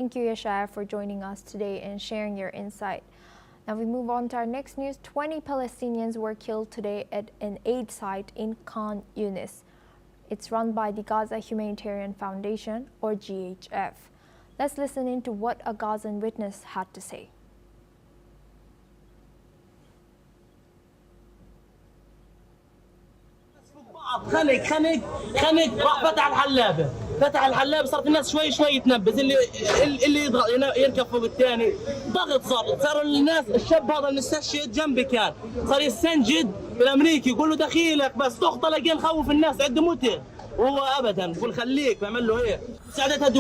Thank you, Yeshaya, for joining us today and sharing your insight. Now we move on to our next news. 20 Palestinians were killed today at an aid site in Khan Younis. It's run by the Gaza Humanitarian Foundation, or GHF. Let's listen into what a Gazan witness had to say. خنق راح فتح الحلابه صارت الناس شوي تنبز اللي يضغط يركب فوق الثاني ضغط صار الناس الشاب هذا المستشهد جنبي كان صار يستنجد بالامريكي يقول له دخيلك بس تخطى لقين نخوف الناس عنده موته وهو ابدا بقول خليك بعمل له ايه مساعدات هذه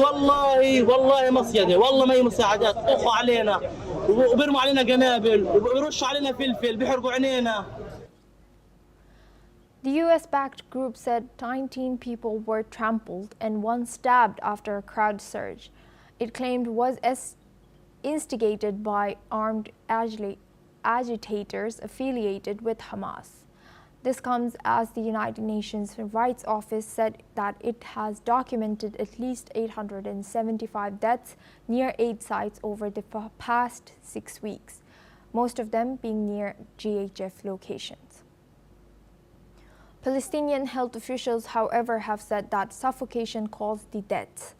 والله مصيده والله ما هي مساعدات طخوا علينا وبرموا علينا قنابل وبيرشوا علينا فلفل بيحرقوا عينينا. The US-backed group said 19 people were trampled and one stabbed after a crowd surge. It claimed was instigated by armed agitators affiliated with Hamas. This comes as the United Nations Rights Office said that it has documented at least 875 deaths near aid sites over the past 6 weeks, most of them being near GHF locations. Palestinian health officials, however, have said that suffocation caused the deaths.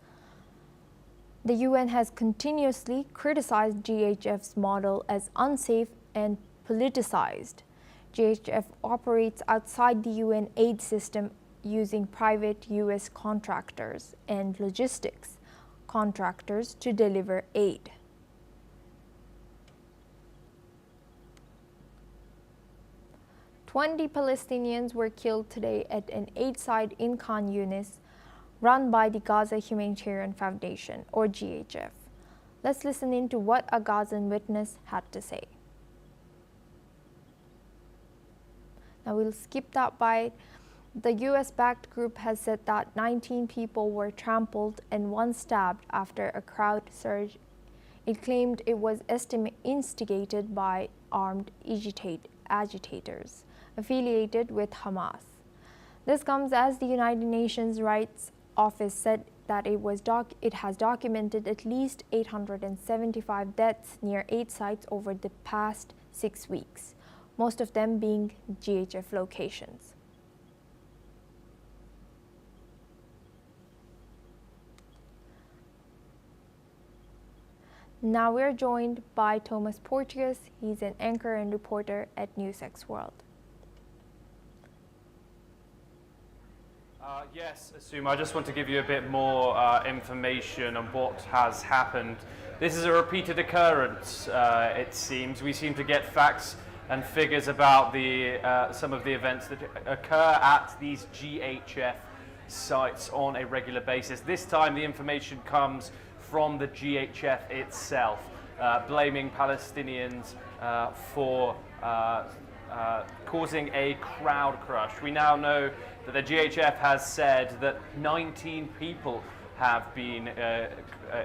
The UN has continuously criticized GHF's model as unsafe and politicized. GHF operates outside the UN aid system using private US contractors and logistics contractors to deliver aid. "20 Palestinians were killed today at an aid site in Khan Younis, run by the Gaza Humanitarian Foundation, or GHF. Let's listen into what a Gazan witness had to say. Now we'll skip that by. The US-backed group has said that 19 people were trampled and one stabbed after a crowd surge. It claimed it was instigated by armed agitators affiliated with Hamas. This comes as the United Nations Rights Office said that it has documented at least 875 deaths near aid sites over the past 6 weeks, most of them being GHF locations. Now we're joined by Thomas Porteous. He's an anchor and reporter at NewsX World. Yes, Asuma, I just want to give you a bit more information on what has happened. This is a repeated occurrence, it seems. We seem to get facts and figures about some of the events that occur at these GHF sites on a regular basis. This time the information comes from the GHF itself, blaming Palestinians for causing a crowd crush. We now know that the GHF has said that 19 people have been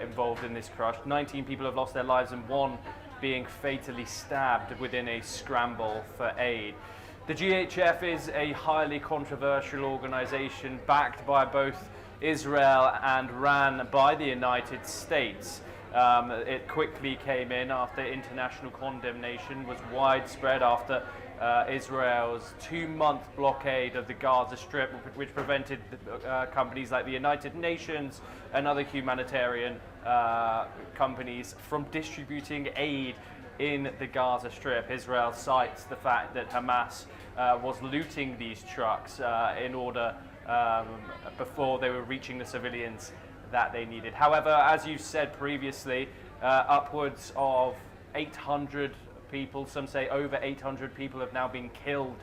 involved in this crush. 19 people have lost their lives and one being fatally stabbed within a scramble for aid. The GHF is a highly controversial organization backed by both Israel and ran by the United States. It quickly came in after international condemnation was widespread after Israel's 2-month blockade of the Gaza Strip, which prevented companies like the United Nations and other humanitarian companies from distributing aid in the Gaza Strip. Israel cites the fact that Hamas was looting these trucks in order before they were reaching the civilians that they needed. However, as you said previously, upwards of 800 people, some say over 800 people, have now been killed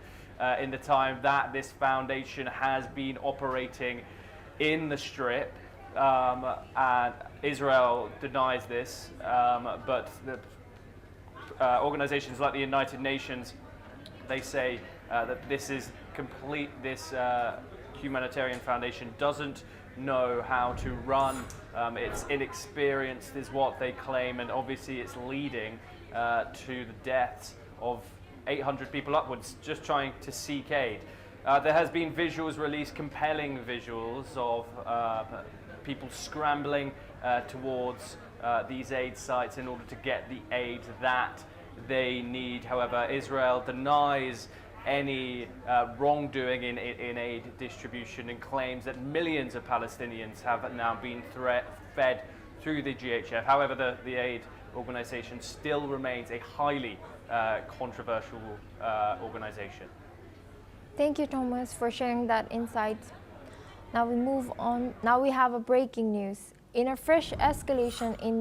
in the time that this foundation has been operating in the Strip. And Israel denies this, but the organizations like the United Nations, they say that this is complete, this humanitarian foundation doesn't know how to run. It's inexperienced is what they claim, and obviously it's leading to the deaths of 800 people upwards just trying to seek aid. There has been visuals released, compelling visuals of people scrambling towards these aid sites in order to get the aid that they need. However, Israel denies any wrongdoing in aid distribution and claims that millions of Palestinians have now been fed through the GHF. However, the aid organization still remains a highly controversial organization. Thank you, Thomas, for sharing that insight. Now we move on. Now we have a breaking news. In a fresh escalation in the